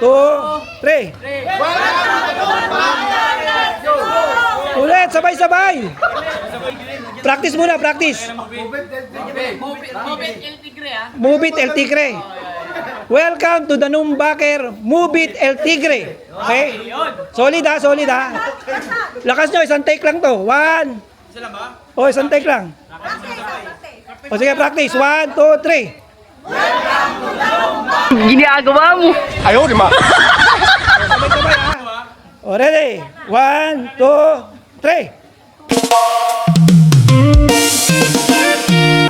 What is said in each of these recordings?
2, 3. Ulit, sabay-sabay. Practice muna, practice. Move it, El Tigre. Welcome to the Numbaker Move it, El Tigre. Okay? Solid ha, solid ha. Lakas nyo, isang take lang to. 1. O, isang take lang. O, sige, practice. 1, 2, 3. Ginagawa mo. Ayaw, di ma. Sabay-sabay ha. O, ready? 1, 2, 3.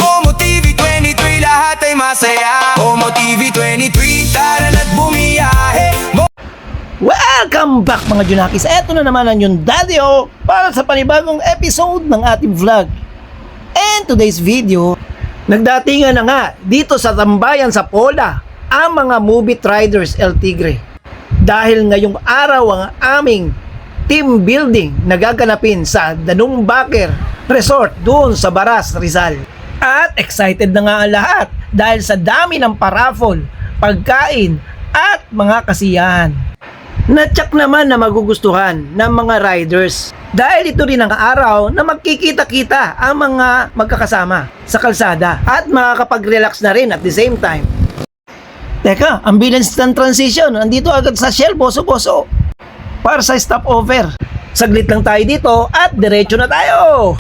Omo TV 23, lahat ay masaya. Omo TV 23, tara na't bumiyahe. Welcome back mga Junakis. Eto na naman ang yung Daddy O para sa panibagong episode ng ating vlog. And today's video, nagdatingan na nga dito sa tambayan sa Pola ang mga movie riders El Tigre. Dahil ngayong araw ang aming team building na gaganapin sa Danung Baker Resort doon sa Baras, Rizal. At excited na nga ang lahat dahil sa dami ng paraffol, pagkain at mga kasiyahan. Natsak naman na magugustuhan ng mga riders dahil ito rin ang araw na magkikita-kita ang mga magkakasama sa kalsada at makakapag-relax na rin at the same time. Teka, ang bilis ng transition, andito agad sa Shell, boso-boso para sa stopover. Saglit lang tayo dito at diretso na tayo.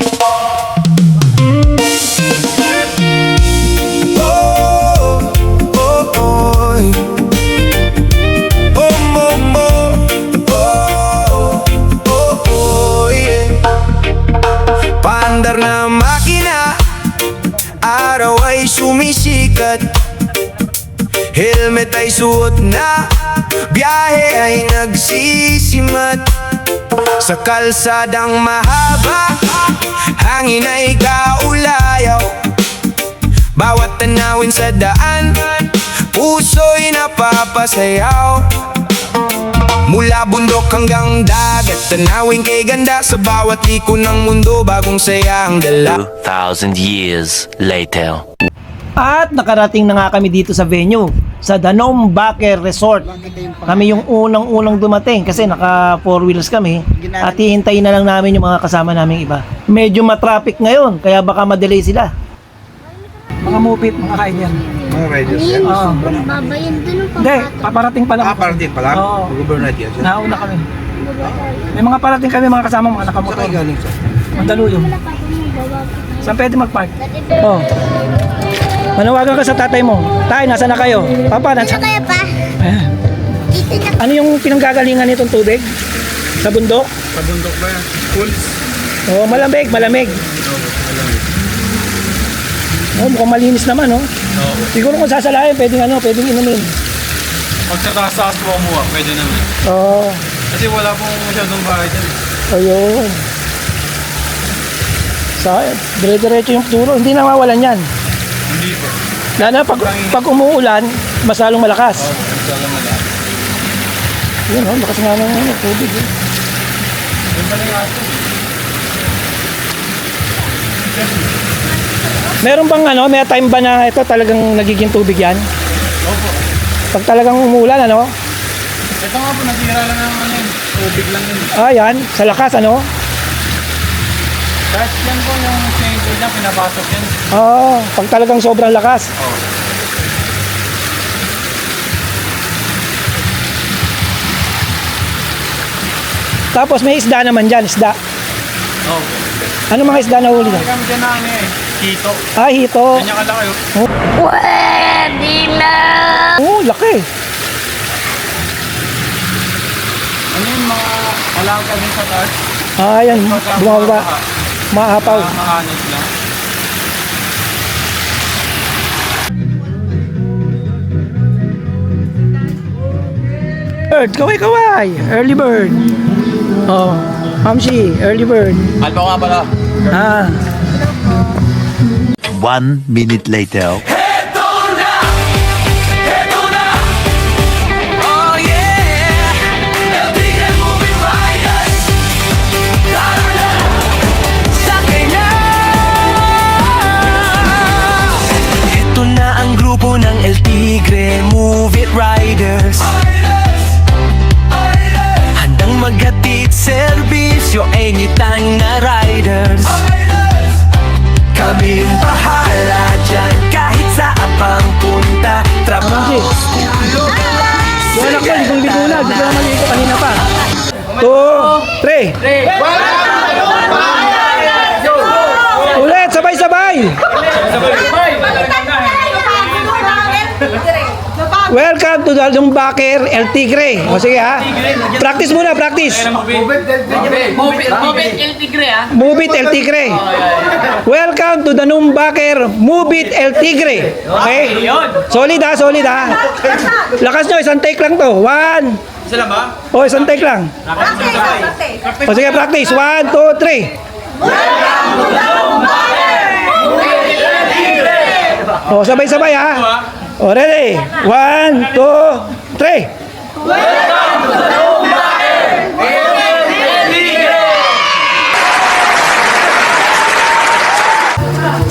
Paandar na makina, araw ay sumisikat. Helmet ay suot na, biyahe ay nagsisimat. Sa kalsadang mahaba, hangin ay kaulayaw. Bawat tanawin sa daan, puso'y napapasayaw. Mula bundok hanggang dagat, tanawin kay ganda. Sa bawat liko ng mundo, bagong saya ang dala. 2,000 years later. At nakarating na nga kami dito sa venue, sa Danung Baker Resort. Kami yung unang-unang dumating kasi naka 4 wheels kami at hihintayin na lang namin yung mga kasama naming iba. Medyo matraffic ngayon kaya baka madelay sila. Mga mupit, mga rider. Mga riders yan. Oo. Babayan dun ang Hindi, paparating pa lang. Parating pala. Oo. Mag-overnight yan. Nauna kami. May mga parating kami, mga kasama, mga nakamotor. Saan kayo galing sa? Mandaluyong. Saan pwede mag-park? Oh. Manawagan ka sa tatay mo. Tay, nasa na kayo? Papa, nasa... Kaya pa, Ayan. dito na Ano yung pinanggagalingan nitong tubig? Sa bundok? Sa bundok ba yan? Pools? Oh, malamig, malamig. Oh, mukhang malinis naman, oh. Oo. Siguro kung sasalayan, pwedeng inumin. Pag sa taas mo kumuha, pwede naman. Oh, Kasi wala pong masyadong bahay dyan. ayun. Sa, dire-diretso yung turo, hindi nawawalan yan. Hindi po. Lalo na pag umuulan, mas lalong malakas. Ito lang wala. Yun, oh, lakas nga ng tubig. Eh. Yung pala yung ato. Meron bang may time ba na ito talagang nagiging tubig yan? Opo. Pag talagang umuulan, Ito nga po, natira lang naman yan. Tubig lang yun. yan, sa lakas, Kahit yan po yung single niya, pinapasok yan. pag talagang sobrang lakas. Oo. Tapos may isda naman dyan, isda. Opo. Ano mga isda na huli dyan? Kami dyan na hito. Hito. Ganyan kalaki. pwede na. Laki. Ano yung mga alaga din sa taas? Yan, bumababa. Maapaw. Makanis lang. Bird, kaway-kaway. Early bird. Oh, Hamsi, early bird. Alpo nga pala. 1 minute later. Oh yeah! El Tigre Movie Riders, tara na, sakay na. Ito na ang grupo ng El Tigre Movie Riders. sakto, ligong-ligo na. Gusto na maligo kanina pa. 2, 3. Ulit, sabay-sabay. Welcome to the Lumbaker El Tigre. O sige ha. Practice muna, practice. Move it, El Tigre ah. Move it El Tigre. Welcome to the Lumbaker Move it El Tigre. Okay? Solid ha, solid ha. Lakas nyo, isang take lang to. 1. Sila ba? O, isang take lang. O sige, practice. 1, 2, 3. O, sabay-sabay ha. O, ready? 1, 2, 3.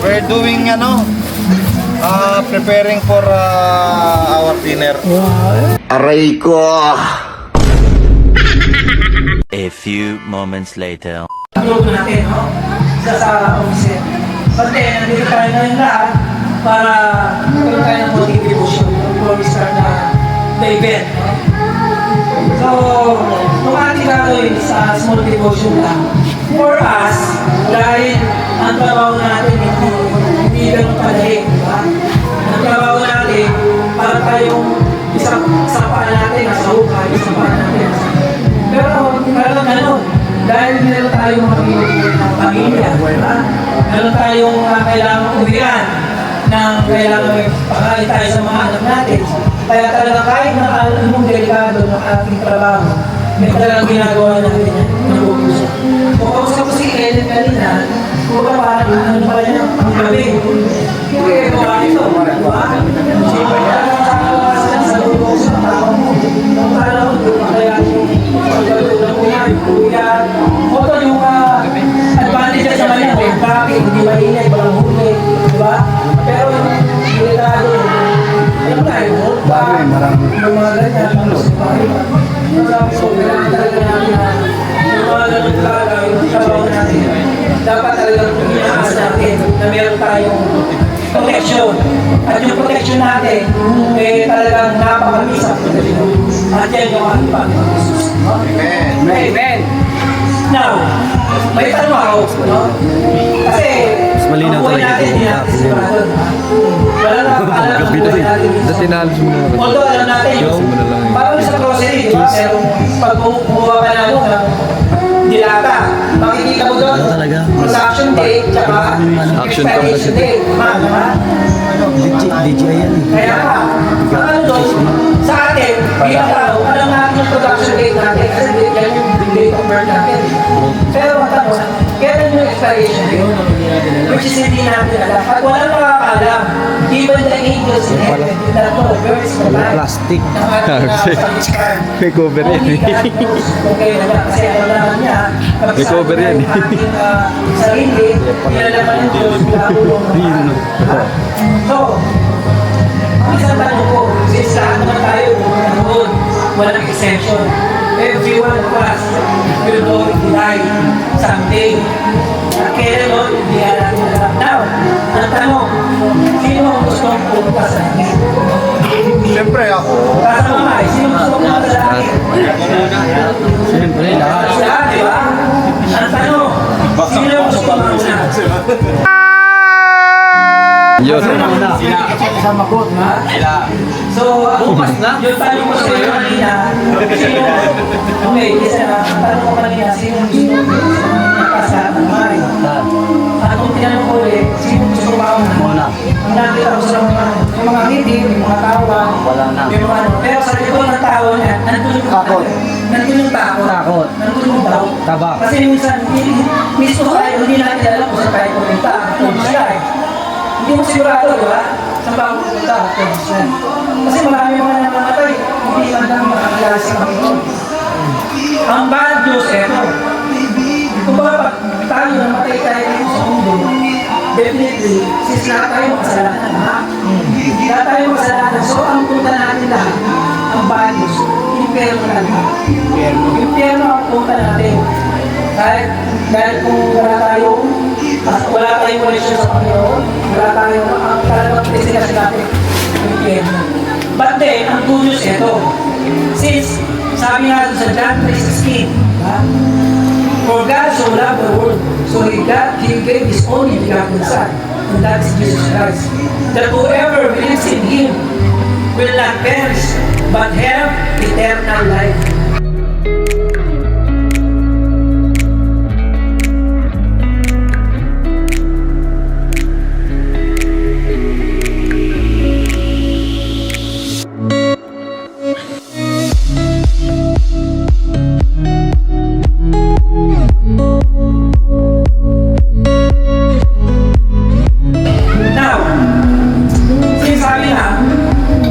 We're doing preparing for our dinner. Aray ko! A few moments later. Grupo natin, no? Sa offset. Pati, nandito tayo ngayon lahat para magkaroon tayo ng konting devotion before we start the event, no? So, kung ating gagawin sa small devotion lang, for us, dahil ang trabaho natin hindi ganun kadali, di ba? Ang trabaho natin, para tayong isa pa natin nasa hukay, isa pa natin nasa pero talagang ganun. Dahil meron tayong pamilya, diba? Meron tayong kailangan uwian ng kailangan pakain tayo sa mga anak natin. Kaya talaga kahit na anong delikado ng ating trabaho, may talagang ginagawa natin yan, nagugusa. Kung kausap ko si Ellen kanina, kung ba parang ano pala niya, ang gabi. Hindi gawa ito, diba? Sa loob sa tao mo, ang parang kaya Oto yung advantage sa kanya, may traffic, hindi mainit, walang huli, di ba? Pero yung delikado, alam tayo, yung mga ganyan, marami so, kailangan talaga natin na yung mga ganyan talaga, yung trabaho natin, dapat talagang inaas natin na meron tayong protection. At yung protection natin, talagang napakamisang protection. At yan yung ating Panginoon Jesus. Amen. Now, may tanong ako, no? Kasi, ang buhay natin, hindi natin sigurado. Wala na alam ang buhay natin. Although alam natin yung, parang sa grocery, di ba? Pero pag kumuha ka na ng dilata, makikita mo doon, production date, tsaka expiration date. DJI yan eh. Kaya ka, ang ano doon, sa atin, bilang tao, alam natin yung production date natin, kasi yan yung date of birth natin. Pero matapos, kailan yung expiration date, which is hindi natin alam. At walang nakakaalam, even the angels in heaven, did not know where is the life. Plastic. May cover yan eh. Okay na lang, kasi alam naman niya, may cover yan eh. Sarili, nilalaman yung Diyos, pinakulong. So, ang isang tanong ko, since lahat naman tayo, nanood, walang exemption. Everyone of us will go to die someday. Kailan mo, hindi natin alam. Now, ang tanong, sino ang gustong pumunta sa langit? Siyempre ako. Para sa mga, sino gusto pumunta sa langit? Siyempre, lahat. Lahat, di ba? Ang tanong, sino ang gusto pumunta? Sila. Makot na. Sila. So, bukas na? Yung tanong ko sa iyo kanina, sino, okay, isa na, ang tanong ko kanina, sino gusto sa kamay? At kung tinanong ko ulit, sino gusto mauna? Ang nakita ko sa mga ngiti, yung mga tawa, yung mga ano. Pero sa likod ng tawa niya, nandun yung takot. Nandun yung takot. Nandun yung tabak. Kasi minsan, mismo tayo, hindi natin alam kung saan tayo pumunta. Hindi mo sigurado, di ba? Saan ba ako pupunta? Kasi marami mga namamatay, hindi lang lang makakilala sa Panginoon. Ang bad news, eto. Kung baka pag tayo namatay tayo dito sa mundo, definitely, since lahat tayo makasalanan, ha? Lahat tayo makasalanan. So, ang punta natin lahat, ang bad news, impyerno na lahat. Impyerno ang punta natin. Dahil kung wala tayong connection sa Panginoon, wala tayong ang talagang destination natin, impyerno. But then, ang good news ito, si Since, sabi nga sa John 3:16, for God so loved the world, so He gave His only begotten Son, and that is Jesus Christ, that whoever believes in Him will not perish, but have eternal life. Now, sinasabi na,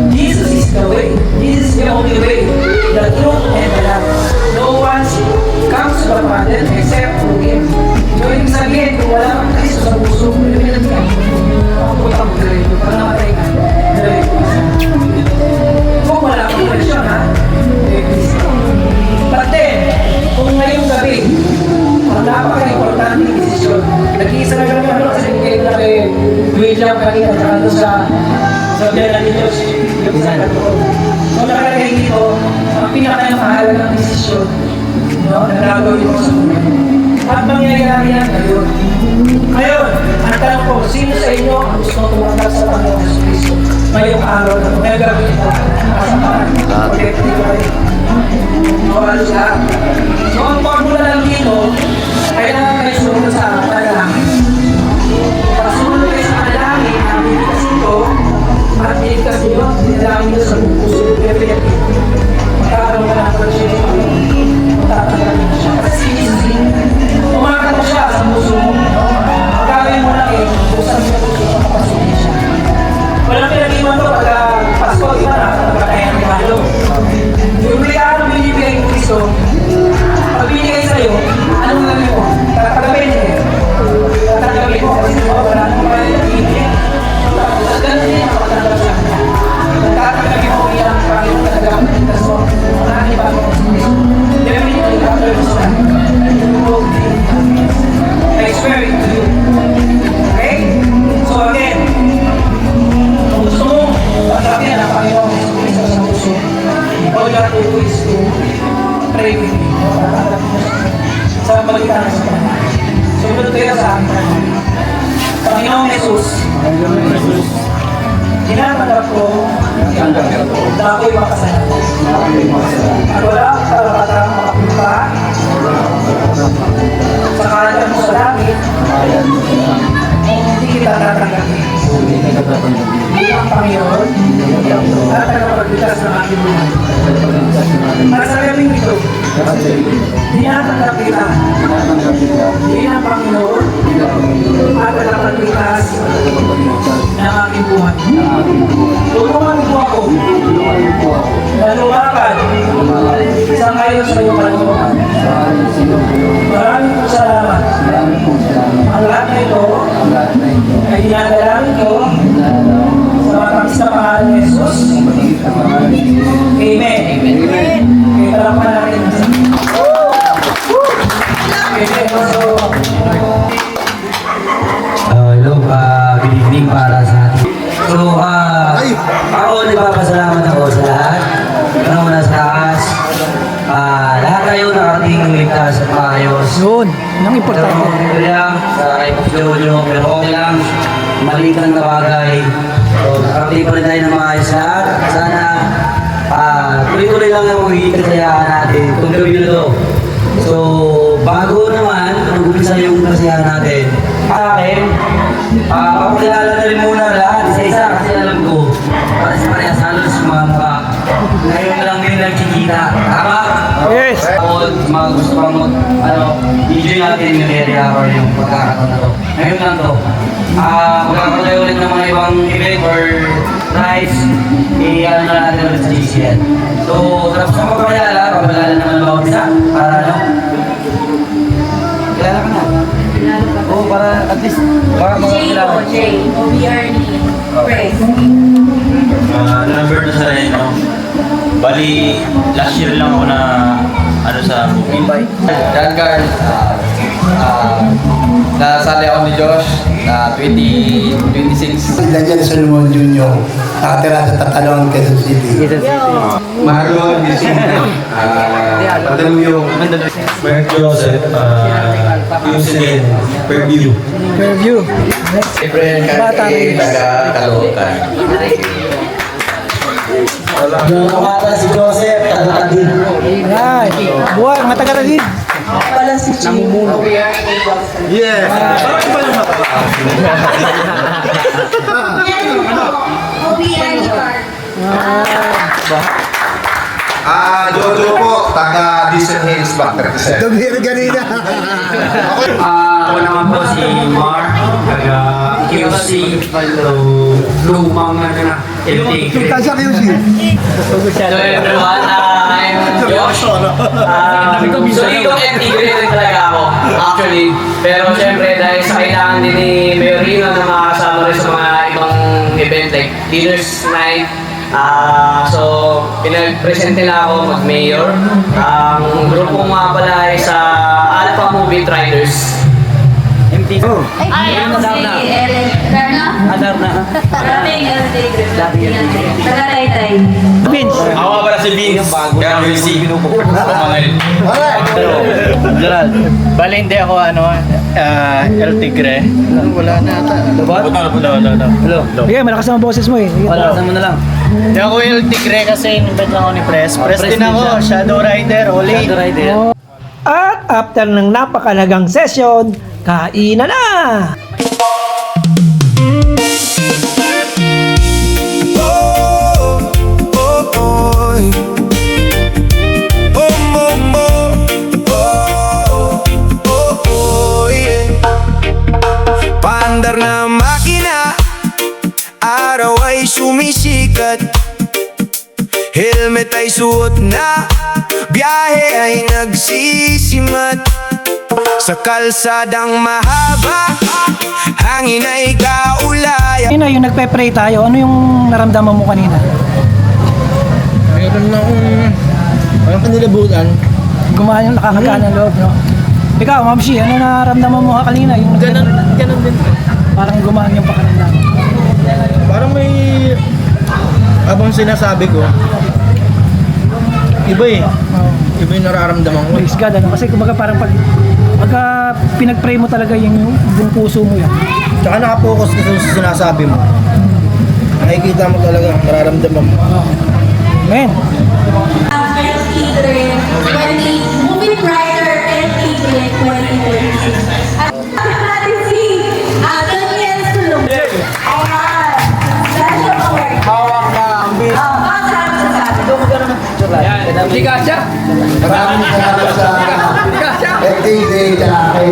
Jesus is the way. Jesus is the only way, the truth, and the life. No one comes to the Father except through Him. So, ibig sabihin, kung wala kang Kristo sa puso, pilipinan ka, makapunta mo diretso, para namatay ka, diretso. Kung wala kang Kristo, ha? Eh, Kristo. But then, kung ngayong gabi, ang napaka-importante desisyon, nag-iisa na kami ano kasi kayo na kay William kanina at doon sa biyanan ni Diyos, yung isa na doon. So nakalagay dito, ang pinaka-mahalagang desisyon na gagawin mo sa mundo. At mangyayari yan ngayon. Ngayon, ang tanong ko, sino sa inyo ang gusto tumanggap sa Panginoon Hesus Cristo ngayong araw na ito? Ngayon gagawin ito, kasamaan, kolektibo kayo. Halos lahat. So ang formula lang dito, kailangan kayo sumunod sa panalangin. Para sumunod kayo sa panalangin, ang bibigkas ito, at bibigkas nyo, dinalangin nyo sa buong puso. Magkakaroon ka ng pag-share sa Panginoon. Magkakaroon ka siya. Kasi si Jesus, umakat mo siya sa puso mo. Gagawin mo lang busan mo sa puso mo, kapasukin siya. Walang pinag-iwan to, pagka Pasko, iba na, pagkatayan ng Pangalo. Yung regalo binibigay ng Kristo, pag binigay sa'yo, anong gagawin mo? Tatagapin niya. Tatagapin mo kasi wala nang kaya ibigay. Tapos ganun din ang pagtanggap sa kanya. Tatagapin mo bilang Panginoon tatagapin ng kaso. Marami pa ako sa Kristo. Dahil hindi ko gagawin mo sa kanya. I swear it to you. Okay? So again, kung gusto mo, tatagapin ang Panginoon sa Kristo sa puso. All you have to do is to pray with me. Sa pagkita ng sa Panginoon. Sumunod kayo sa akin. Panginoong Jesus, tinatanggap ko na ako'y makasalanan. At wala akong karapatang makapunta sa kahalagan mo sa langit kung hindi kita tatanggapin. Bilang Panginoon at tagapagligtas ng aking buhay. At sa gabing ito, tinatanggap kita bilang Panginoon at tagapagligtas ng aking buhay. Tulungan mo ako na lumakad sa ngayon sa iyong Panginoon. Maraming po salamat. Ang lahat na ito ay dinadalangin ko sa matamis na pangalan ni Jesus. Amen. Amen. Kaya talapan natin. Amen. Hello, good evening para sa atin. So, ako nagpapasalamat ako sa lahat. Ano muna sa taas. Lahat tayo nakarating ligtas at maayos. Yun, ang importante. Pero lang sa episode pero okay lang. Maliit lang na bagay. So, nakarating pa rin tayo ng maayos lahat. Sana, tuloy-tuloy lang ang magiging kasiyahan natin itong gabi na ito. So, bago naman, mag-umpisa yung kasiyahan natin. Sa akin, papakilala na rin muna lahat, isa-isa kasi alam ko, para sa parehas halos mga mukha. Ngayon lang din nagkikita. Tama? Yes. Ako, mga gusto pang enjoy natin yung area or yung pagkakataon na to. Ngayon lang to. Magkakaroon tayo ulit ng mga ibang event or rides. I-ano na natin ulit sa GCN. So, tapos sa pagpapalala naman bawat isa. Para ano? Kilala ka na. Oo, para at least, para makakilala. Number 2 sa rin, no? Bali, last year lang ako na ano sa movie. John Carl, nasali ako ni Josh na 2026. Daniel Solomon Jr. Nakatira sa Tatalon, Quezon City. Marlon Vicente. Padaluyo. Frank Joseph. Yusin. Fairview. Review. Siyempre, Bata rin. taga-Caloocan. Pangalan si Joseph, taga-Tagig. Ay, buhay, mga taga-ragid. Pala si Namumuno. Yes. Parang iba yung mata. Jojo po, taga Disney Hills Bank. Dumir ganina. Ako naman po si Mark, taga QC, lumang na LT. Kasya kayo siya. Hello everyone, I'm Josh. So dito MT rin talaga ako, actually. Pero syempre dahil sa kailangan din ni Mayorino na makasama rin sa mga ibang event like Leaders Night. So, pinag-present nila ako mag-mayor. Ang grupo nga pala ay sa Alpha Movie Riders. MTV. Ay, ako si Darna. Darna. Maraming Taga-Taytay. Vince. Ako nga pala si Vince. Kaya may si Gerald. Bale, hindi ako El Tigre. Wala na ata. Hello. Okay, malakas ang boses mo eh. Wala, sama na lang. Hindi ako El Tigre kasi invite lang ako ni Press. Press din ako. Shadow Rider. Oli. Shadow Rider. At after ng napakalagang session, kainan na! Paandar na makina, araw ay sumisikat. Helmet ay suot na, biyahe ay nagsisimat. Sa kalsadang mahaba, hangin ay kaulaya. Kanina yung nagpe-pray tayo, ano yung naramdaman mo kanina? Meron na akong parang kanilabutan. Gumahan yung nakakagaan ng loob, no? Ikaw, Ma'am Shi, ano naramdaman mo kanina? Yung Ganun din. parang gumahan yung pakiramdam. Parang may abang sinasabi ko. Iba eh. Iba yung nararamdaman ko. Praise God, ano? Kasi kumbaga parang pagka pinag-pray mo talaga yung buong puso mo yan. Tsaka nakapokus ka sa sinasabi mo. Nakikita mo talaga ang nararamdaman mo. Amen. Movie Writer and Tigre 2026. At natin si Daniel Solomon. Ayan. Special award. Hawak na ang bis. Maraming sasabi. Hindi ka siya. Maraming salamat sa FTD na kay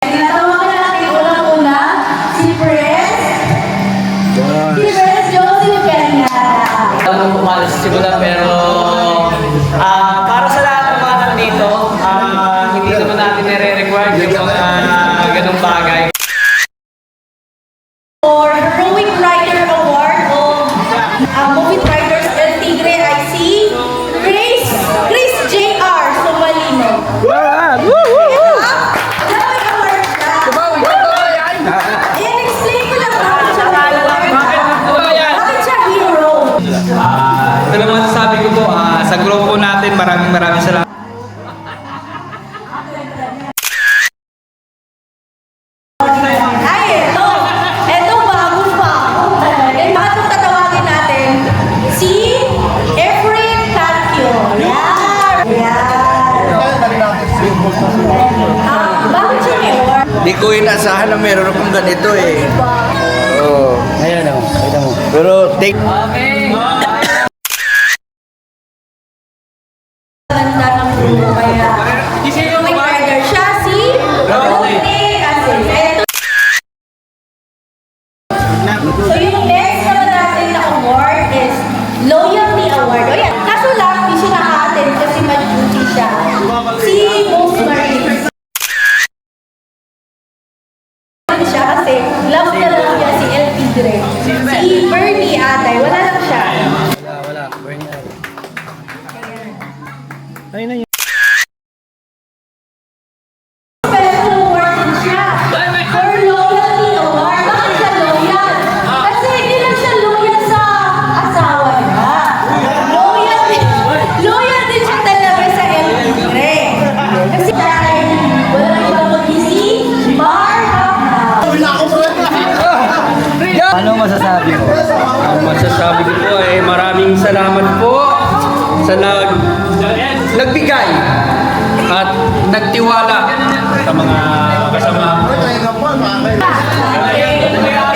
Tinatawagan natin unang-una si Press. Si Press Josie Peña. Alam mo pumalas sa simula pero para sa lahat ng mga nandito, hindi naman natin nire-require yung mga ganong bagay. For Heroic Writer Award of Movie Writers El Tigre ay si Chris J.R. Sumalino. Heroic Award siya. Ayan, explain ko lang bakit siya bakit siya hero. Ito naman sasabi ko po, sa grupo natin, maraming salamat. Ay, ito bago pa. Eh, bakit kung tatawagin natin? Si Efren Tacchio. Yan. Bakit siya may award? Di ko inasahan na meron akong ganito eh. Oo. Ayan o, kita mo. Pero take Okay. Ganda ng grupo kaya. May rider siya si Rodney Asin. So yung next naman natin na award is Loyalty Award. O yan. Kaso lang, hindi siya naka-attend kasi mag-duty siya. Si Most Marines. Siya kasi love na lang niya si El Tigre. Si Bernie Atay, wala lang siya. Wala. Ayun na yun. Special award din siya. For loyalty award. Bakit siya loyal? Kasi hindi lang siya loyal sa asawa niya. Loyal din siya talaga sa LP3. Kasi dahil walang ibang kundi si Marham. Ano masasabi mo? Ang masasabi ko po ay maraming salamat po sa nagbigay at nagtiwala sa mga kasama.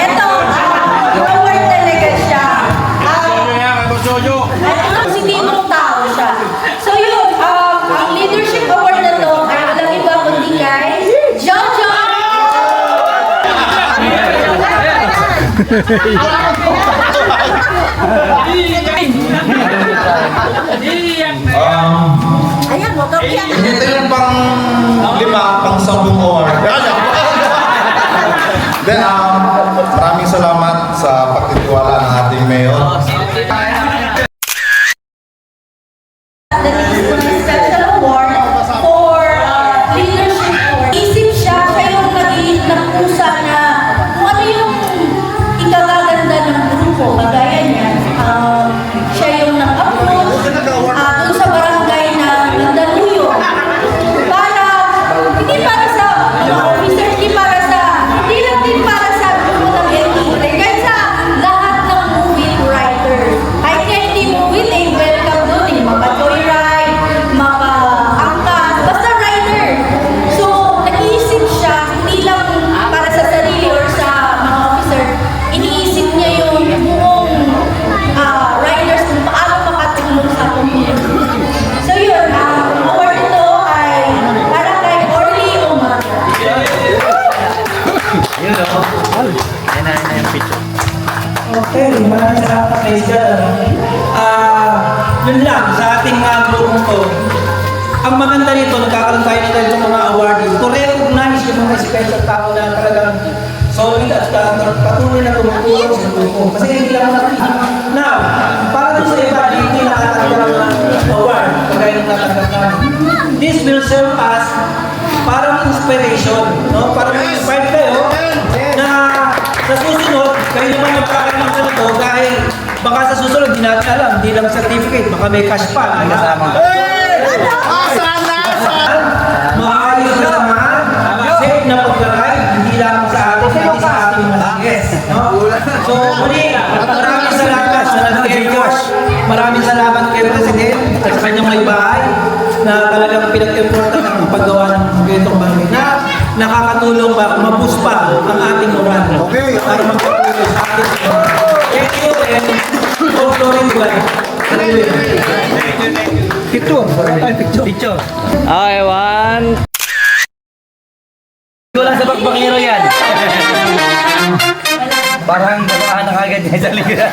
Ito, award talaga siya. Positibong tao siya. So yun, ang leadership award na to ay walang iba kundi kay Jojo! Ayan, huwag kang iyak. Ito yung pang 5, pang 10 award. Then, maraming salamat sa pagtitiwala ng ating mayor. The special award for leadership award. Isip siya yung nag-pusa na kung ano yung ikagaganda ng grupo. Kagaya niya, siya yung nag-approach dun sa barangay na Nandaluyo. Hindi para sa mga officer, hindi lang din para sa grupo ng LT3, kahit sa lahat ng movie writers. Kahit kaya hindi movie, welcome doon eh. Mapa-joyride, mapa-angkas, basta writer. So, nag-iisip siya, hindi lang para sa sarili or sa mga officer, iniisip niya yung buong writers kung paano makatulong sa community. So yun, ang award ito ay para kay Orly Umaga. Okay, maraming salamat kay Sir. Yun lang, sa ating grupong to. Ang maganda nito, nagkakaroon tayo nito ng mga awardees to recognize yung mga special tao na talagang solid at patuloy na tumutulong sa grupo. Kasi hindi lang nakita. Now, para dun sa iba, hindi nakatanggap ng award, kagaya ng nakatanggap namin. This will serve as parang inspiration, no? Para ma-inspire kayo na sa susunod, kayo naman magkakaroon ng ganito dahil baka sa susunod, hindi natin alam, hindi lang certificate, baka may cash pa. Maayos na samahan, safe na pagka-ride, hindi lang sa atin, hindi sa ating mga guests. No? So, muli, maraming salamat sa nag-enforce. Maraming salamat kay President at sa kanyang may bahay na talagang pinag-importan ang paggawa ng ganitong bagay na nakakatulong pa, mabus pa ang ating moral. Okay. Para magpatuloy sa ating thank you and all glory to God. Picture. Ay, picture. Okay, one. Wala sa bakbakiro yan. Parang babahan na kagad niya sa liga.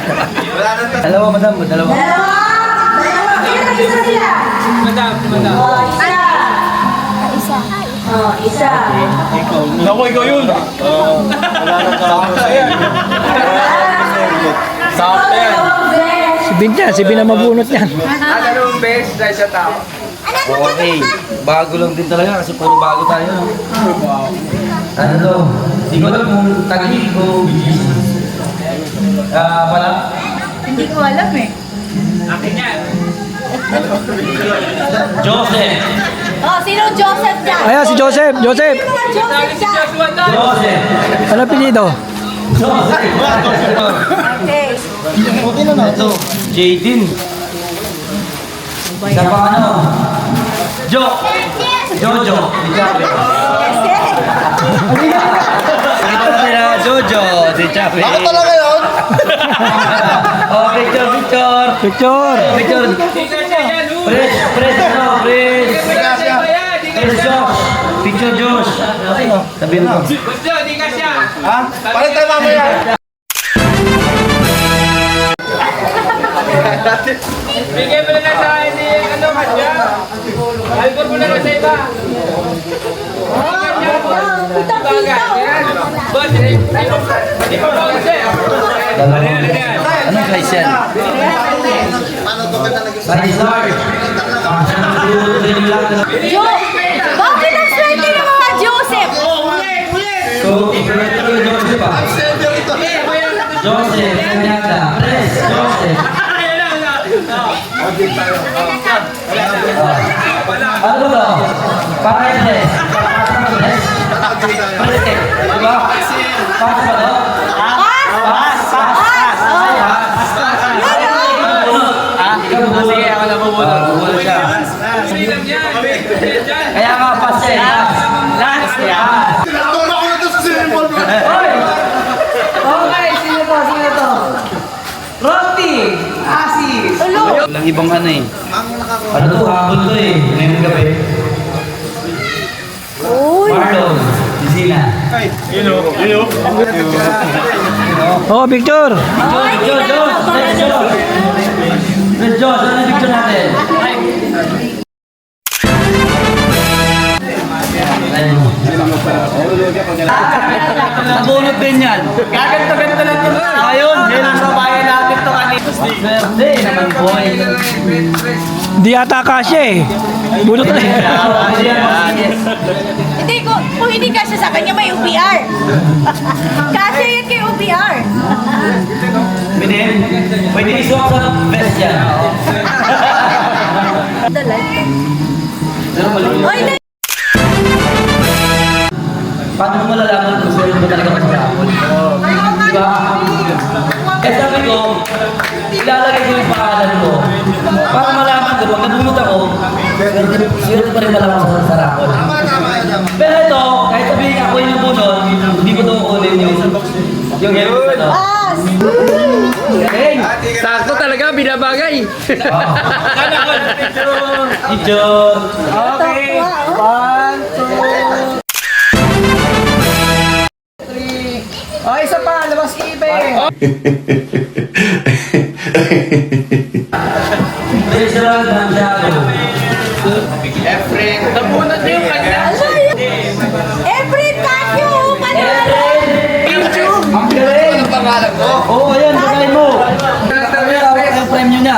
Dalawa, madam. Dalawa. Isa sila. Madam. Isa. Naku, ikaw yun! Sakto yan. Si Bin yan, si Bin ang mabunot yan. Anong best na siya tao? Okay. Bago lang din talaga kasi puro bago tayo. No? Ano to? Hindi ko alam kung Tagalog o Bigis. Pala? Hindi ko alam eh. Akin yan. Joseph. Oh, sino Joseph dyan? Ayan, si Joseph. Joseph. Sino Joseph dyan? Joshua daw. Joseph. Ano pinito? Okay. Ito. Jaden. Isa pa ano? Jojo. Ito sila Jojo. Si Chapi. Ako talaga yun? Oh, picture. Picture. Press, Josh. Picture, Josh. Sabihin mo. Gusto, di ka siya. Palit tayo mamaya! Bigay mo na lang sa akin ano ka siya. Alcor mo na lang sa iba. Kitang-kita. Boss, di pa ba kasi? Anong size yan? Size large. Tutuloy nyo lang. Bakit ang swerte ng mga Joseph? So, ipinito ko yung Joseph pa. Joseph, Kanyada, Pres, Joseph. Ano ba to? Pres. Pres eh. Diba? Pass ba to? Sige, ako na bubulot. Bubulot siya. Kaya nga pass eh. Last yan. Tinatawag ako na ito sa symbol. Hoy! Okay, sino to? Roti! Asis! Walang ibang ano eh. Ano to? Hapon to eh. Ngayong gabi. Marlon. Zina. Oh, picture! Let's go. Saan ang picture natin? Nabunot din yan. Gaganto-ganto lang ito. Ayun, yun ang sabayan natin ito kanina. Swerte naman boy. Di ata kasya eh. Bunot na eh. Hindi, kung hindi kasya sa kanya, may UPR. Kasya yan kay UPR. Pwede isuot sa vest yan. Oy, Paano mo malalaman kung sino ba talaga masarapon? Di ba? Eh sabi ko, ilalagay ko yung pangalan ko para malaman ko, pag nabunod ako, sino pa rin malaman sa sarapon. Pero ito, kahit sabihin ako yung nabunod, hindi ko ito kukunin yung helmet na ito. Pass! Galing! Sakto talaga, binabagay. Picture! Okay. Oh, isa pa, labas ibe. Visual Santiago. Nabunod niyo yung kanya. Every Casio! Manalo! Ang galing! Ang pangalan ko? Oo, ayan, bagay mo. Yung prime nyo na.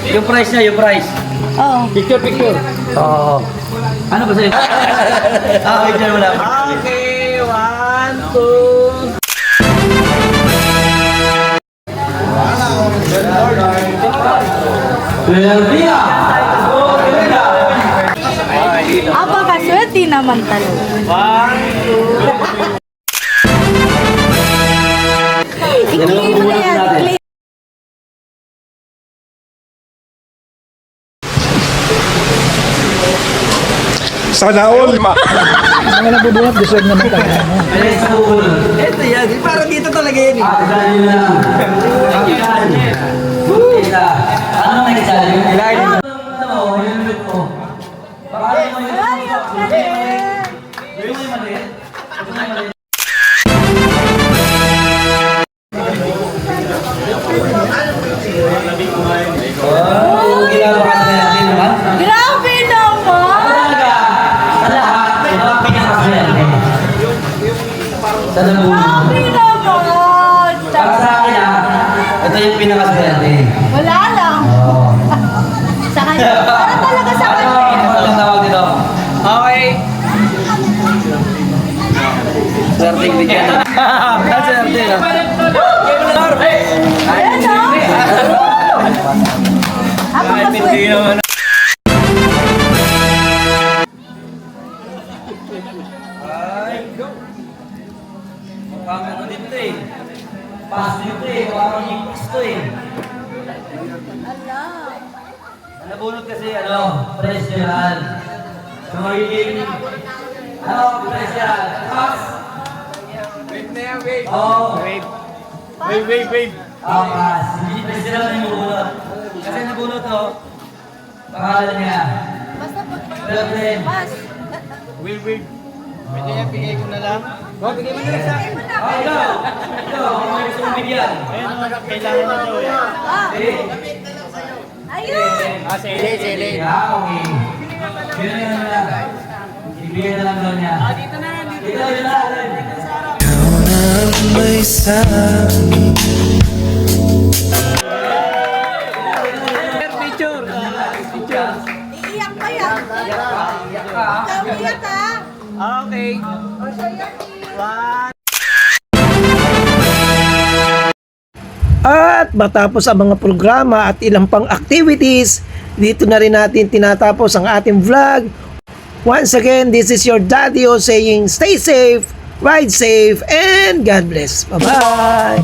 Yung price niya, yung price. Oh. Picture. Oo. Ano ba sa'yo? Picture mo lang. Okay, 1, 2. Pia! Apakaswerte naman talaga. 1, 2. I-clean mo na yan, i-clean. Sana all. Mga nabubunot, deserve naman tayo. Bilis na bubulol. Ito yan, parang dito talaga yan eh. Dali mo lang. Isa. Ano na isali? Ilagay mo. Ano mo, yung look mo. Pakala mo yung Ay, ang galing! Yung may maliit. Yung may maliit. Oh, ginagawa ka na natin naman. Grabe naman! Talaga, sa lahat, mga pinakaswerte. Sa nabuno. Grabe naman! Para sa akin ito yung pinakaswerte. Wala lang. Oo. Sa kanya. Para talaga sa Ano kanya. ang tawag dito? Okay. Swerteng bigyan. Swerte na. Ayan o. Apakaswerte. Mukhang ano dito eh. Pass dito eh. Mukhang higpis to eh. Ala. Nabunot kasi ano, presyohan. So magiging, ano, presyohan. Pass! Wave na yan, wave. Oo. Wave. Oo, pass. Hindi presyohan yung nabunot. Kasi nabunot to, pangalan niya. Basta Girlfriend. Pass. Wave. Pwede yan, bigay ko na lang. Oh, ikaw. Ikaw, kung may gusto mong bigyan. Kailangan na daw yan. Ayun! Sili. Okay. Bigyan na lang. Ibigyan na lang daw niya. Dito na. Picture. Iyak. Ikaw iyak ha. Okay. At matapos ang mga programa at ilang pang activities, dito na rin natin tinatapos ang ating vlog. Once again, this is your Daddy O saying stay safe, ride safe, and God bless. Bye-bye!